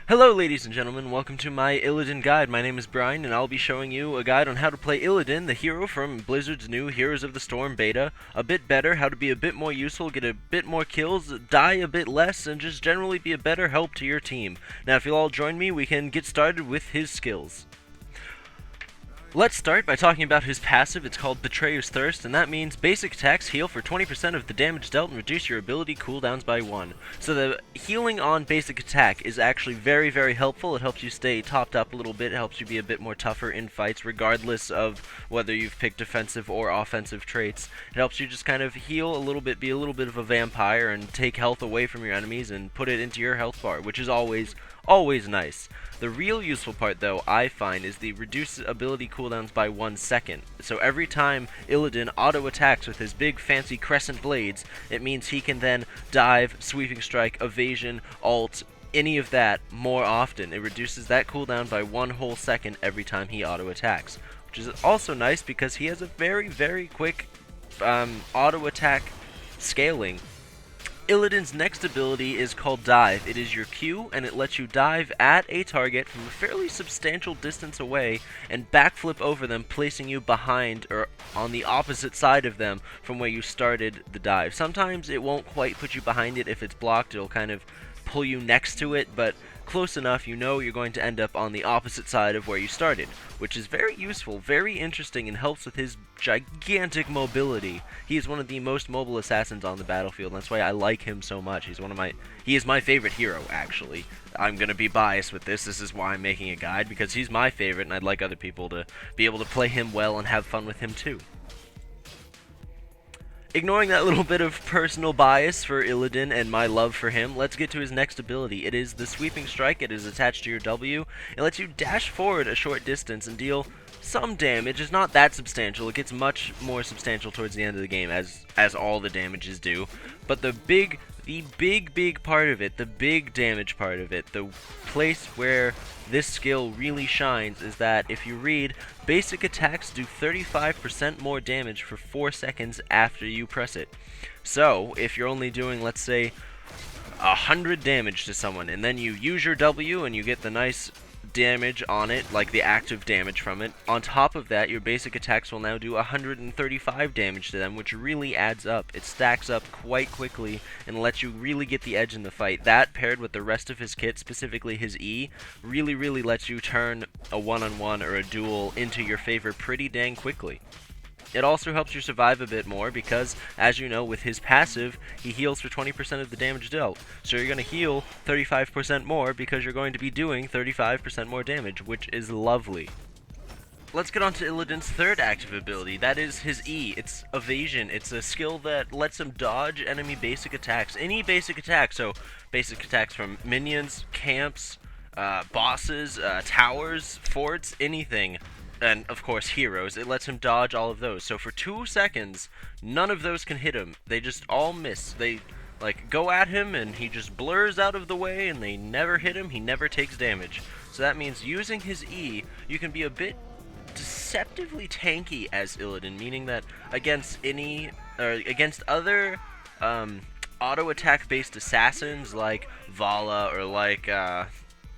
Hello ladies and gentlemen, welcome to my Illidan guide. My name is Brian and I'll be showing you a guide on how to play Illidan, the hero from Blizzard's new Heroes of the Storm beta. A bit better, how to be a bit more useful, get a bit more kills, die a bit less, and just generally be a better help to your team. Now if you'll all join me, we can get started with his skills. Let's start by talking about his passive. It's called Betrayer's Thirst, and that means basic attacks heal for 20% of the damage dealt and reduce your ability cooldowns by 1. So the healing on basic attack is actually very, very helpful. It helps you stay topped up a little bit, it helps you be a bit more tougher in fights, regardless of whether you've picked defensive or offensive traits. It helps you just kind of heal a little bit, be a little bit of a vampire, and take health away from your enemies and put it into your health bar, which is always nice. The real useful part, though, I find, is the reduce ability cooldowns by 1 second. So every time Illidan auto-attacks with his big fancy crescent blades, it means he can then dive, sweeping strike, evasion, ult, any of that more often. It reduces that cooldown by 1 whole second every time he auto-attacks, which is also nice because he has a very, very quick auto-attack scaling. Illidan's next ability is called Dive. It is your Q, and it lets you dive at a target from a fairly substantial distance away and backflip over them, placing you behind or on the opposite side of them from where you started the dive. Sometimes it won't quite put you behind it if it's blocked. It'll kind of pull you next to it, but close enough you know you're going to end up on the opposite side of where you started, which is very useful, very interesting, and helps with his gigantic mobility. He is one of the most mobile assassins on the battlefield, and that's why I like him so much. He is my favorite hero, actually. I'm going to be biased with this. This is why I'm making a guide, because he's my favorite, and I'd like other people to be able to play him well and have fun with him too. Ignoring that little bit of personal bias for Illidan and my love for him, let's get to his next ability. It is the Sweeping Strike. It is attached to your W. It lets you dash forward a short distance and deal some damage. It's not that substantial. It gets much more substantial towards the end of the game, as all the damages do. But the big part of it, the big damage part of it, the place where this skill really shines is that if you read, basic attacks do 35% more damage for 4 seconds after you press it. So, if you're only doing, let's say, 100 damage to someone, and then you use your W and you get the nice damage on it, like the active damage from it, on top of that, your basic attacks will now do 135 damage to them, which really adds up. It stacks up quite quickly and lets you really get the edge in the fight. That, paired with the rest of his kit, specifically his E, really lets you turn a one-on-one or a duel into your favor pretty dang quickly. It also helps you survive a bit more because, as you know, with his passive, he heals for 20% of the damage dealt. So you're going to heal 35% more because you're going to be doing 35% more damage, which is lovely. Let's get on to Illidan's third active ability. That is his E. It's Evasion. It's a skill that lets him dodge enemy basic attacks. Any basic attack, so basic attacks from minions, camps, bosses, towers, forts, anything. And, of course, heroes. It lets him dodge all of those. So for 2 seconds, none of those can hit him. They just all miss. They, go at him, and he just blurs out of the way, and they never hit him. He never takes damage. So that means using his E, you can be a bit deceptively tanky as Illidan, meaning that against other auto-attack-based assassins like Vala or like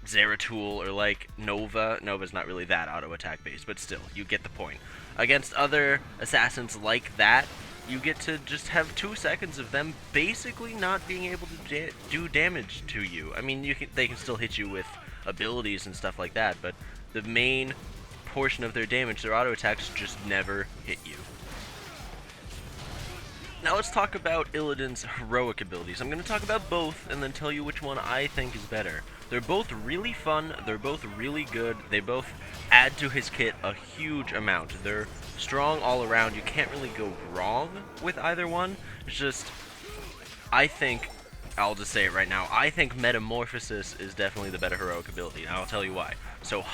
Zeratul or like Nova. Nova's not really that auto-attack based, but still, you get the point. Against other assassins like that, you get to just have 2 seconds of them basically not being able to do damage to you. I mean, they can still hit you with abilities and stuff like that, but the main portion of their damage, their auto-attacks, just never hit you. Now let's talk about Illidan's heroic abilities. I'm going to talk about both and then tell you which one I think is better. They're both really fun, they're both really good, they both add to his kit a huge amount. They're strong all around, you can't really go wrong with either one. It's just, I'll just say it right now, I think Metamorphosis is definitely the better heroic ability, and I'll tell you why. So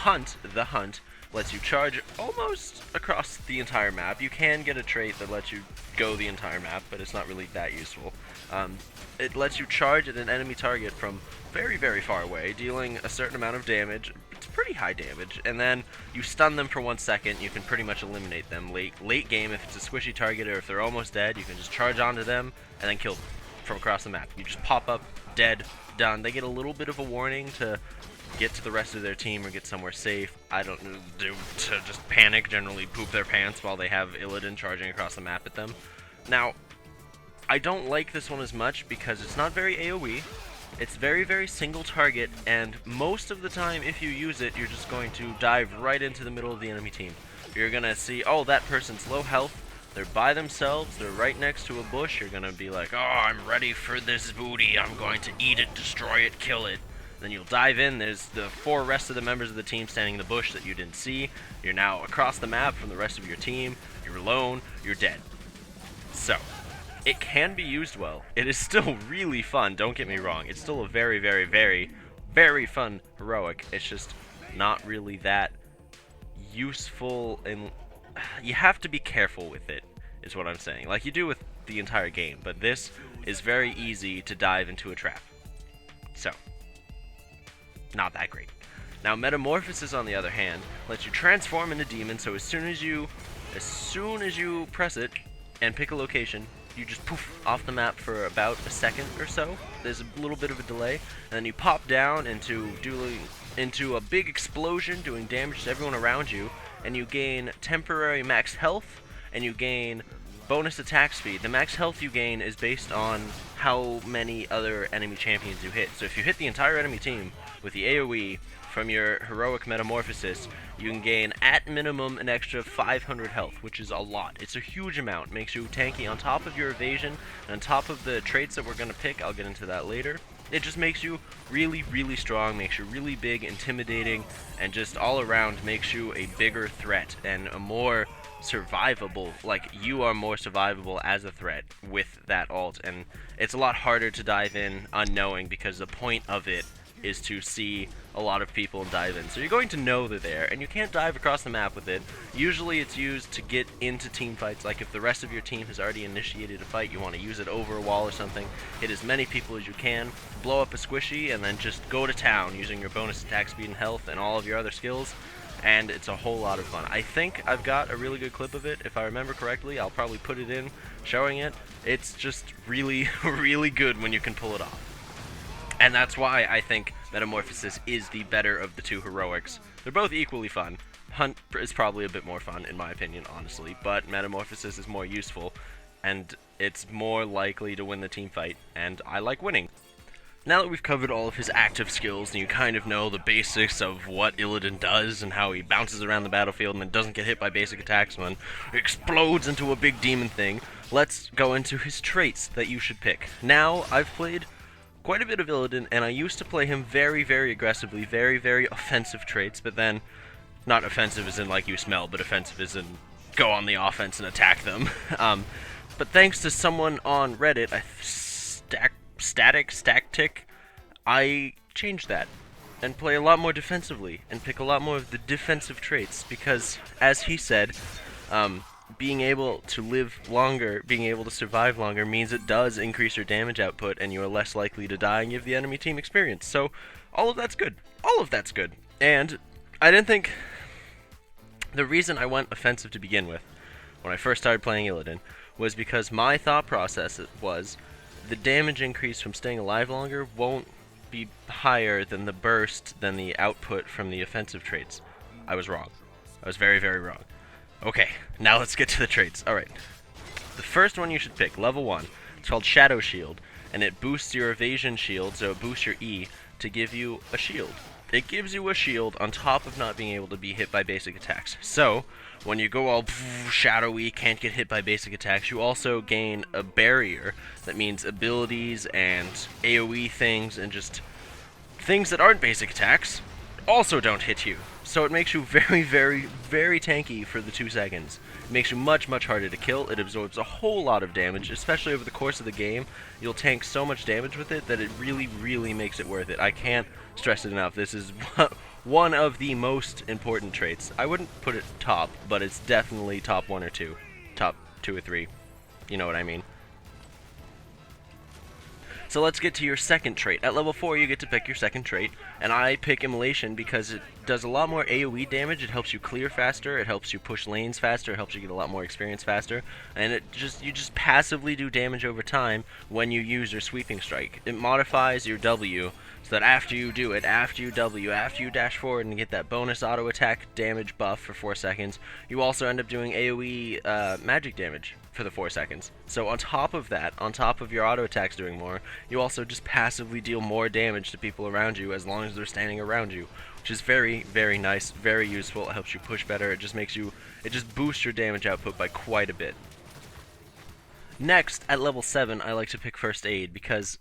the Hunt, lets you charge almost across the entire map. You can get a trait that lets you go the entire map, but it's not really that useful. It lets you charge at an enemy target from very, very far away, dealing a certain amount of damage. It's pretty high damage, and then you stun them for 1 second. You can pretty much eliminate them late game. If it's a squishy target or if they're almost dead, you can just charge onto them and then kill them from across the map. You just pop up, dead, done. They get a little bit of a warning to get to the rest of their team or get somewhere safe. I don't know, to just panic, generally poop their pants while they have Illidan charging across the map at them. Now, I don't like this one as much because it's not very AoE. It's very, very single target, and most of the time if you use it, you're just going to dive right into the middle of the enemy team. You're gonna see, oh, that person's low health, they're by themselves, they're right next to a bush. You're gonna be like, oh, I'm ready for this booty, I'm going to eat it, destroy it, kill it. Then you'll dive in, there's the 4 rest of the members of the team standing in the bush that you didn't see. You're now across the map from the rest of your team, you're alone, you're dead. So, it can be used well. It is still really fun, don't get me wrong. It's still a very, very, very, very fun heroic. It's just not really that useful, and you have to be careful with it, is what I'm saying. Like you do with the entire game, but this is very easy to dive into a trap. So, not that great. Now, Metamorphosis, on the other hand, lets you transform into demon, so as soon as you press it and pick a location, you just poof off the map for about a second or so. There's a little bit of a delay, and then you pop down into a big explosion, doing damage to everyone around you, and you gain temporary max health, and you gain bonus attack speed. The max health you gain is based on how many other enemy champions you hit. So if you hit the entire enemy team with the AoE from your heroic Metamorphosis, you can gain at minimum an extra 500 health, which is a lot. It's a huge amount. Makes you tanky on top of your evasion, and on top of the traits that we're going to pick. I'll get into that later. It just makes you really, really strong, makes you really big, intimidating, and just all around makes you a bigger threat and a more survivable, like you are more survivable as a threat with that ult, and it's a lot harder to dive in unknowing because the point of it is to see a lot of people dive in. So you're going to know they're there, and you can't dive across the map with it. Usually it's used to get into team fights, like if the rest of your team has already initiated a fight, you want to use it over a wall or something, hit as many people as you can, blow up a squishy, and then just go to town using your bonus attack speed and health and all of your other skills, and it's a whole lot of fun. I think I've got a really good clip of it. If I remember correctly, I'll probably put it in, showing it. It's just really, really good when you can pull it off. And that's why I think Metamorphosis is the better of the two heroics. They're both equally fun. Hunt is probably a bit more fun, in my opinion, honestly, but Metamorphosis is more useful, and it's more likely to win the team fight, and I like winning. Now that we've covered all of his active skills, and you kind of know the basics of what Illidan does, and how he bounces around the battlefield and then doesn't get hit by basic attacks and then explodes into a big demon thing, let's go into his traits that you should pick. Now, I've played quite a bit of Illidan, and I used to play him very, very aggressively, very, very offensive traits, but then, not offensive as in like you smell, but offensive as in go on the offense and attack them. But thanks to someone on Reddit, Stactic, I changed that and play a lot more defensively and pick a lot more of the defensive traits because, as he said, being able to live longer, being able to survive longer means it does increase your damage output and you are less likely to die and give the enemy team experience. So all of that's good. All of that's good. And I didn't think the reason I went offensive to begin with when I first started playing Illidan was because my thought process was the damage increase from staying alive longer won't be higher than the burst than the output from the offensive traits. I was wrong. I was very, very wrong. Okay, now let's get to the traits. Alright. The first one you should pick, level 1. It's called Shadow Shield, and it boosts your evasion shield, so it boosts your E, to give you a shield. It gives you a shield on top of not being able to be hit by basic attacks. So, when you go all shadowy, can't get hit by basic attacks, you also gain a barrier. That means abilities and AoE things and just things that aren't basic attacks also don't hit you. So it makes you very, very, very tanky for the 2 seconds. It makes you much, much harder to kill. It absorbs a whole lot of damage, especially over the course of the game. You'll tank so much damage with it that it really, really makes it worth it. I can't stress it enough. This is one of the most important traits. I wouldn't put it top, but it's definitely top 1 or 2. Top 2 or 3. You know what I mean. So let's get to your second trait. At level 4, you get to pick your second trait, and I pick Immolation because it does a lot more AoE damage. It helps you clear faster, it helps you push lanes faster, it helps you get a lot more experience faster, and you just passively do damage over time when you use your Sweeping Strike. It modifies your W so that after you do it, after you W, after you dash forward and get that bonus auto attack damage buff for 4 seconds, you also end up doing AoE magic damage for the 4 seconds. So on top of that, on top of your auto attacks doing more, you also just passively deal more damage to people around you as long as they're standing around you, which is very, very nice, very useful. It helps you push better. It just boosts your damage output by quite a bit. Next, at level 7, I like to pick First Aid because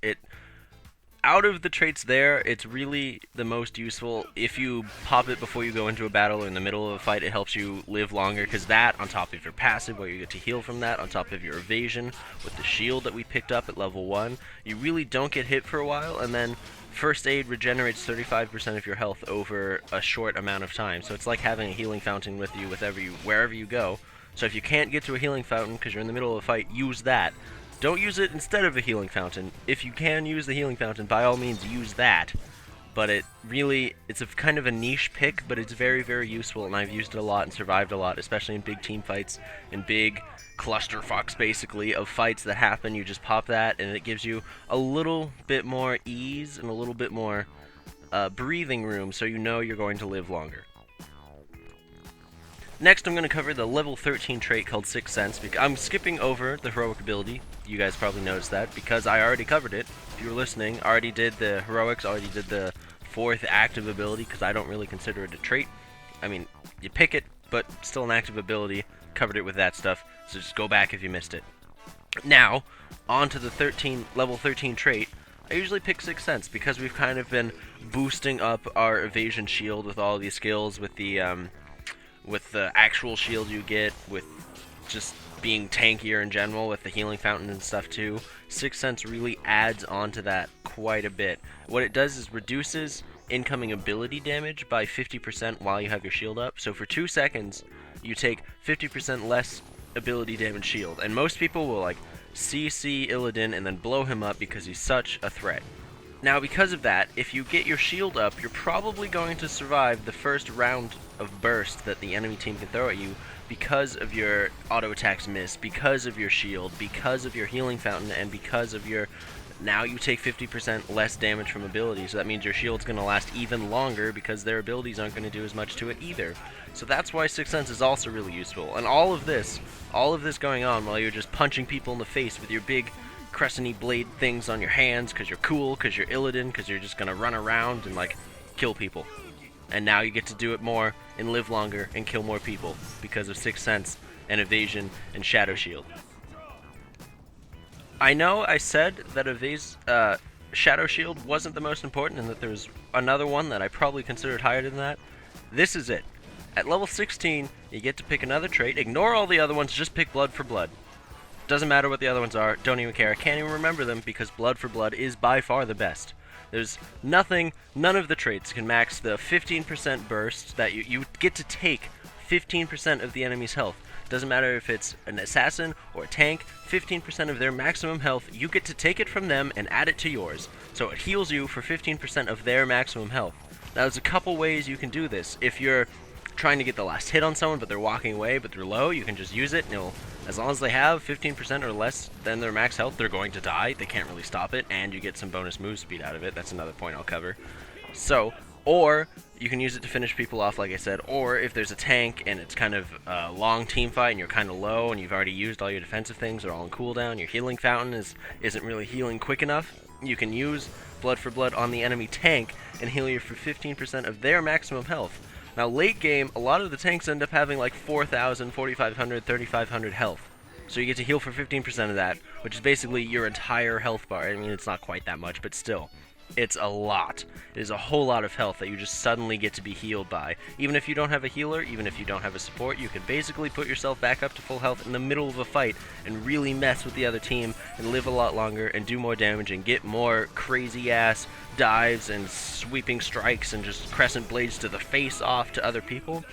out of the traits there, it's really the most useful. If you pop it before you go into a battle or in the middle of a fight, it helps you live longer, because that, on top of your passive, where you get to heal from that, on top of your evasion, with the shield that we picked up at level 1, you really don't get hit for a while, and then First Aid regenerates 35% of your health over a short amount of time. So it's like having a healing fountain with you wherever you go. So if you can't get to a healing fountain because you're in the middle of a fight, use that. Don't use it instead of a healing fountain. If you can use the healing fountain, by all means use that. But it's a kind of a niche pick, but it's very, very useful, and I've used it a lot and survived a lot, especially in big team fights, in big clusterfucks, basically, of fights that happen. You just pop that, and it gives you a little bit more ease and a little bit more breathing room, so you know you're going to live longer. Next, I'm going to cover the level 13 trait called Sixth Sense. I'm skipping over the heroic ability. You guys probably noticed that, because I already covered it. If you were listening, I already did the heroics, already did the 4th active ability, because I don't really consider it a trait. I mean, you pick it, but still an active ability. Covered it with that stuff, so just go back if you missed it. Now, on to the level 13 trait. I usually pick Sixth Sense, because we've kind of been boosting up our evasion shield with all these skills, with the actual shield you get, with just being tankier in general, with the healing fountain and stuff too. Sixth Sense really adds on to that quite a bit. What it does is reduces incoming ability damage by 50% while you have your shield up. So for 2 seconds, you take 50% less ability damage shield. And most people will CC Illidan and then blow him up because he's such a threat. Now, because of that, if you get your shield up, you're probably going to survive the first round of burst that the enemy team can throw at you, because of your auto attacks miss, because of your shield, because of your healing fountain, and because of your... Now you take 50% less damage from abilities, so that means your shield's going to last even longer because their abilities aren't going to do as much to it either. So that's why Sixth Sense is also really useful. And all of this going on while you're just punching people in the face with your big crescent-y blade things on your hands, because you're cool, because you're Illidan, because you're just going to run around and kill people. And now you get to do it more and live longer and kill more people because of Sixth Sense and evasion and Shadow Shield. I know I said that Shadow Shield wasn't the most important and that there was another one that I probably considered higher than that. This is it. At level 16, you get to pick another trait. Ignore all the other ones, just pick Blood for Blood. Doesn't matter what the other ones are, don't even care. I can't even remember them because Blood for Blood is by far the best. There's none of the traits can max the 15% burst that you get to take 15% of the enemy's health. Doesn't matter if it's an assassin or a tank, 15% of their maximum health, you get to take it from them and add it to yours. So it heals you for 15% of their maximum health. Now there's a couple ways you can do this. If you're trying to get the last hit on someone but they're walking away but they're low, you can just use it, and as long as they have 15% or less than their max health, they're going to die. They can't really stop it, and you get some bonus move speed out of it. That's another point I'll cover. So, or you can use it to finish people off, like I said, or if there's a tank and it's kind of a long team fight and you're kind of low and you've already used all your defensive things, they're all on cooldown, your healing fountain isn't really healing quick enough, you can use Blood for Blood on the enemy tank and heal you for 15% of their maximum health. Now, late game, a lot of the tanks end up having 4,000, 4,500, 3,500 health. So you get to heal for 15% of that, which is basically your entire health bar. I mean, it's not quite that much, but still. It's a lot. It is a whole lot of health that you just suddenly get to be healed by. Even if you don't have a healer, even if you don't have a support, you can basically put yourself back up to full health in the middle of a fight and really mess with the other team and live a lot longer and do more damage and get more crazy-ass dives and sweeping strikes and just crescent blades to the face off to other people.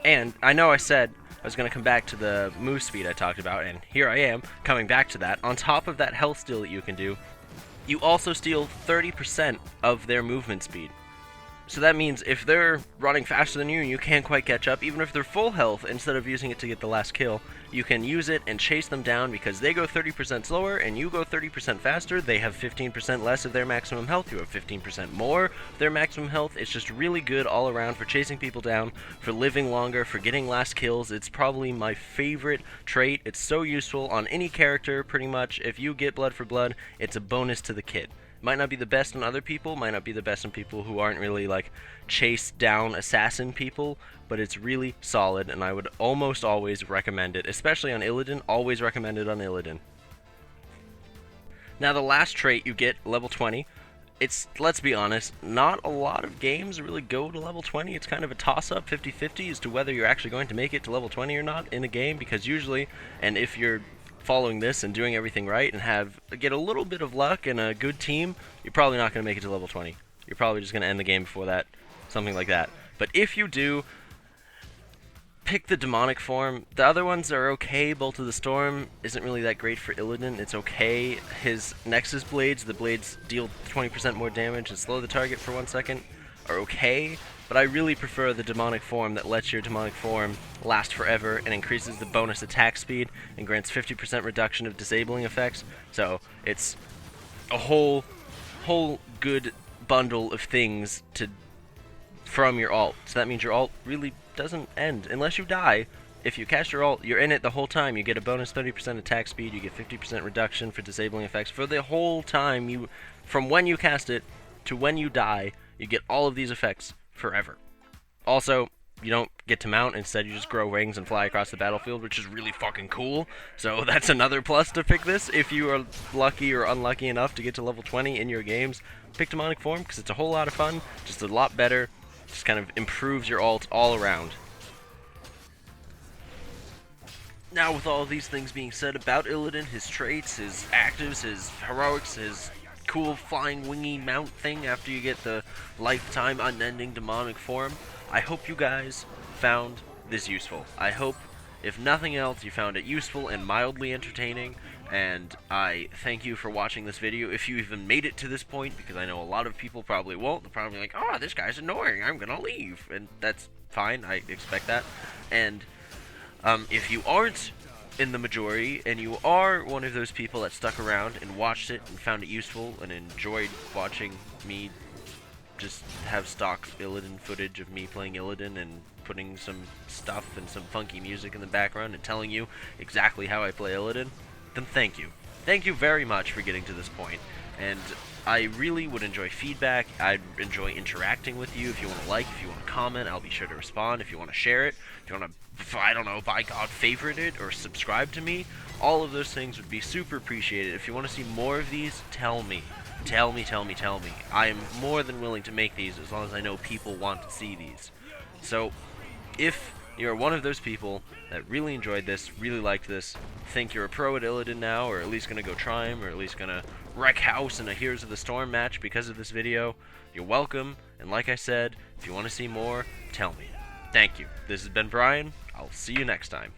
And I know I said I was going to come back to the move speed I talked about, and here I am, coming back to that. On top of that health steal that you can do, You also steal 30% of their movement speed. So that means if they're running faster than you and you can't quite catch up, even if they're full health, instead of using it to get the last kill, you can use it and chase them down because they go 30% slower and you go 30% faster. They have 15% less of their maximum health. You have 15% more of their maximum health. It's just really good all around for chasing people down, for living longer, for getting last kills. It's probably my favorite trait. It's so useful on any character, pretty much. If you get blood for blood, it's a bonus to the kit. Might not be the best in other people, might not be the best in people who aren't really like chase down assassin people, but it's really solid and I would almost always recommend it, especially on Illidan, always recommend it on Illidan. Now the last trait you get, level 20, it's, let's be honest, not a lot of games really go to level 20. It's kind of a toss-up, 50-50 as to whether you're actually going to make it to level 20 or not in a game, because usually, and if you're following this and doing everything right and get a little bit of luck and a good team, you're probably not going to make it to level 20. You're probably just going to end the game before that, something like that. But if you do, pick the demonic form. The other ones are okay. Bolt of the Storm isn't really that great for Illidan. It's okay. His Nexus blades, the blades deal 20% more damage and slow the target for 1 second, are okay. But I really prefer the demonic form that lets your demonic form last forever and increases the bonus attack speed and grants 50% reduction of disabling effects. So it's a whole good bundle of things from your ult. So that means your ult really doesn't end unless you die. If you cast your ult, you're in it the whole time. You get a bonus 30% attack speed, you get 50% reduction for disabling effects for the whole time. From when you cast it to when you die, you get all of these effects forever. Also, you don't get to mount, instead you just grow wings and fly across the battlefield, which is really fucking cool. So that's another plus to pick this. If you are lucky or unlucky enough to get to level 20 in your games, pick demonic form because it's a whole lot of fun, just a lot better, just kind of improves your ult all around. Now with all of these things being said about Illidan, his traits, his actives, his heroics, his cool flying wingy mount thing after you get the lifetime unending demonic form, I hope you guys found this useful. I hope, if nothing else, you found it useful and mildly entertaining, and I thank you for watching this video if you even made it to this point, because I know a lot of people probably won't. They're probably like, oh, this guy's annoying, I'm gonna leave, and that's fine, I expect that. And if you aren't in the majority, and you are one of those people that stuck around and watched it and found it useful and enjoyed watching me just have stock Illidan footage of me playing Illidan and putting some stuff and some funky music in the background and telling you exactly how I play Illidan, then thank you. Thank you very much for getting to this point. And I really would enjoy feedback. I'd enjoy interacting with you. If you want to like, if you want to comment, I'll be sure to respond. If you want to share it, if you want to, I don't know, by God, favorite it or subscribe to me, all of those things would be super appreciated. If you want to see more of these, tell me. Tell me. I am more than willing to make these as long as I know people want to see these. So, if you're one of those people that really enjoyed this, really liked this, think you're a pro at Illidan now, or at least gonna go try him, or at least gonna wreck house in a Heroes of the Storm match because of this video, you're welcome, and like I said, if you want to see more, tell me. Thank you. This has been Brian. I'll see you next time.